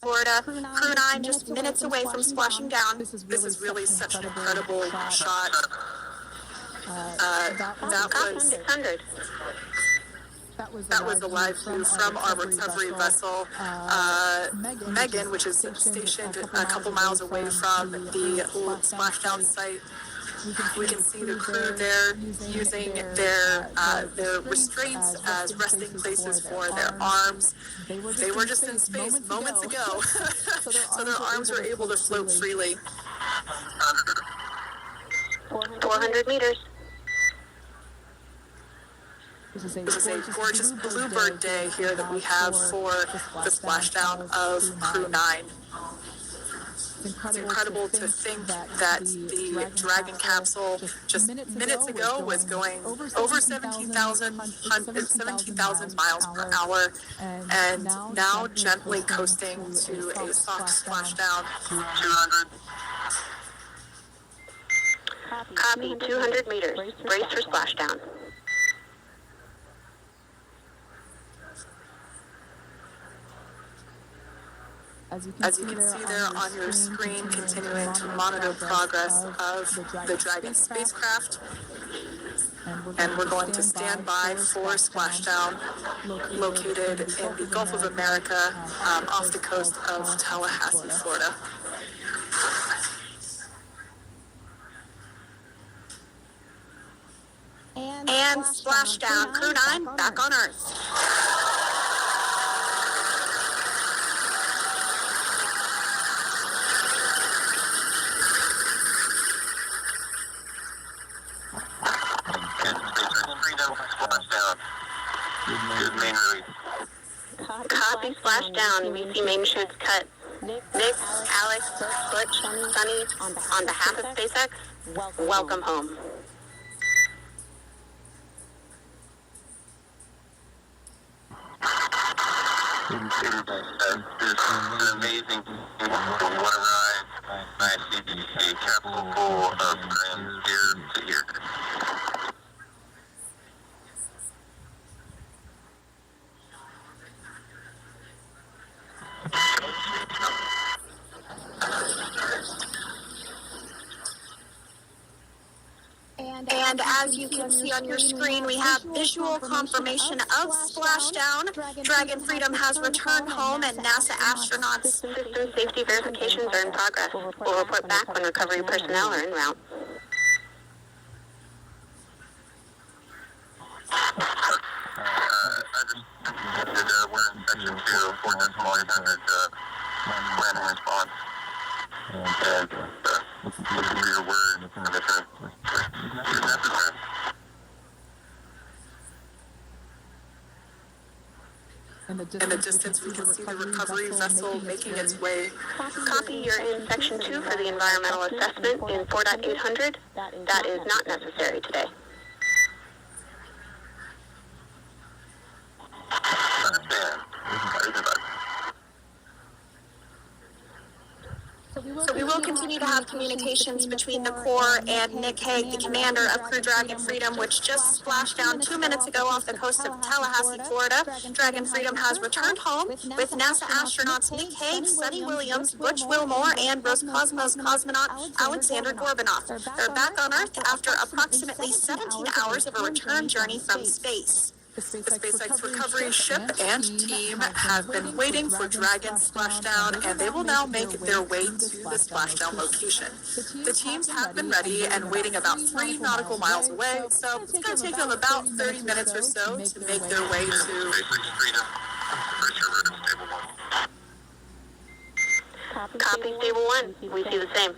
Florida. Crew 9 just minutes away from splashing down. This is really such an incredible shot. That was 600. That was a live view from our recovery vessel, Megan, which is stationed a couple miles away from the splashdown site. We can see the crew there using their restraints as resting places for their arms. They were just in space moments ago, so their arms were able to float freely. 400 meters. This is a gorgeous bluebird day here that we have for the splashdown of Crew 9. It's incredible to think that the Dragon capsule just minutes ago was going over 17,000 miles per hour, and now gently coasting to a soft splashdown. 200. Copy, 200 meters. Brace for splashdown. As you can see there on your screen, continuing to monitor progress of the Dragon spacecraft. And we're going to stand by for splashdown located in the Gulf of America off the coast of Tallahassee, Florida. And splashdown. Crew 9 back on Earth. Copy, splashdown. We see main chutes cut. Nick, Alex, Butch, Sunny, on behalf of SpaceX, welcome home. It's an amazing what a ride. I see a capsule full of friends here to here. And as you can see on your screen, we have visual confirmation of splashdown. Dragon Freedom has returned home, and NASA astronauts' system safety verifications are in progress. We'll report back when recovery personnel are en route. I just we're in section 2 for this morning under plan and response. And looking for your word if necessary. In the distance, we can see the recovery vessel making its way. Copy, you're in section 2 for the environmental assessment in 4.800. That is not necessary today. So we will continue to have communications between the Corps and Nick Hague, the commander of Crew Dragon Freedom, which just splashed down 2 minutes ago off the coast of Tallahassee, Florida. Dragon Freedom has returned home with NASA astronauts Nick Hague, Sunny Williams, Butch Wilmore, and Roscosmos cosmonaut Alexander Gorbanov. They're back on Earth after approximately 17 hours of a return journey from space. The SpaceX recovery ship and team have been waiting for Dragon splashdown, and they will now make their way to the splashdown location. The teams have been ready and waiting about 3 nautical miles away, so it's going to take them about 30 minutes or so to make their way to... Copy, Stable 1. We see the same.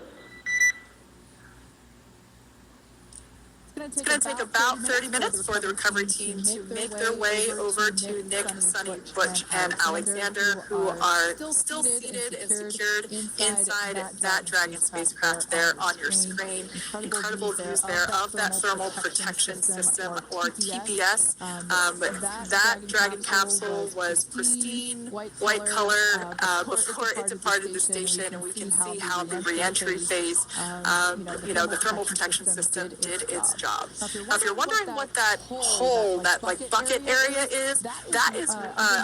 It's going to take about 30 minutes for the recovery team to make their way over to Nick, Sunny, Butch, and Alexander, who are still seated and secured inside that Dragon spacecraft there on your screen. Incredible views there of that thermal protection system, or TPS. That Dragon capsule was pristine, white color before it departed the station, and we can see how the re-entry phase, the thermal protection system did its job. job. Now, if you're wondering what that hole, that like bucket area is, that is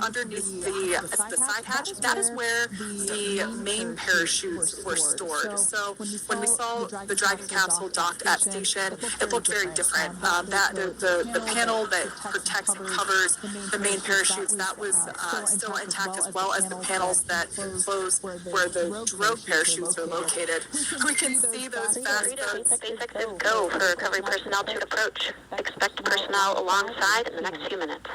underneath the side hatch. That is where the main parachutes were stored. So when we saw the Dragon capsule docked at station, it looked very different. That the panel that protects and covers the main parachutes, that was still intact, as well as the panels that enclose where the drogue parachutes are located. We can see those fast boats. SpaceX is go for recovery personnel to approach. Expect personnel alongside in the next few minutes.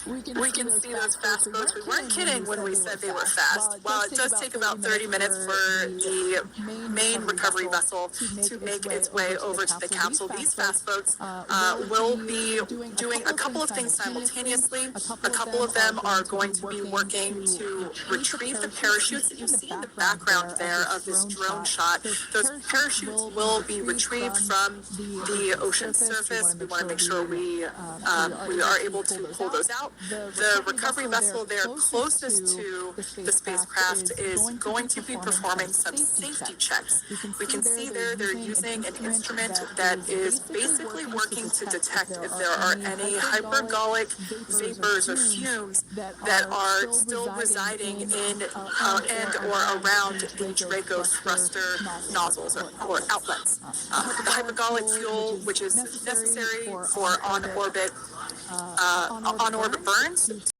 We can see those fast boats. We weren't kidding when we said they were fast. While it does take about 30 minutes for the main recovery vessel to make its way over to the capsule, these fast boats will be doing a couple of things simultaneously. A couple of them are going to be working to retrieve the parachutes that you see in the background there of this drone shot. Those parachutes will be retrieved from the ocean surface. We want to make sure we are able to pull those out. The recovery vessel there closest to the spacecraft is going to be performing some safety checks. We can see there they're using an instrument that is basically working to detect if there are any hypergolic vapors or fumes that are still residing in and or around the Draco thruster nozzles or outlets. The hypergolic fuel, which is necessary for on-orbit burns,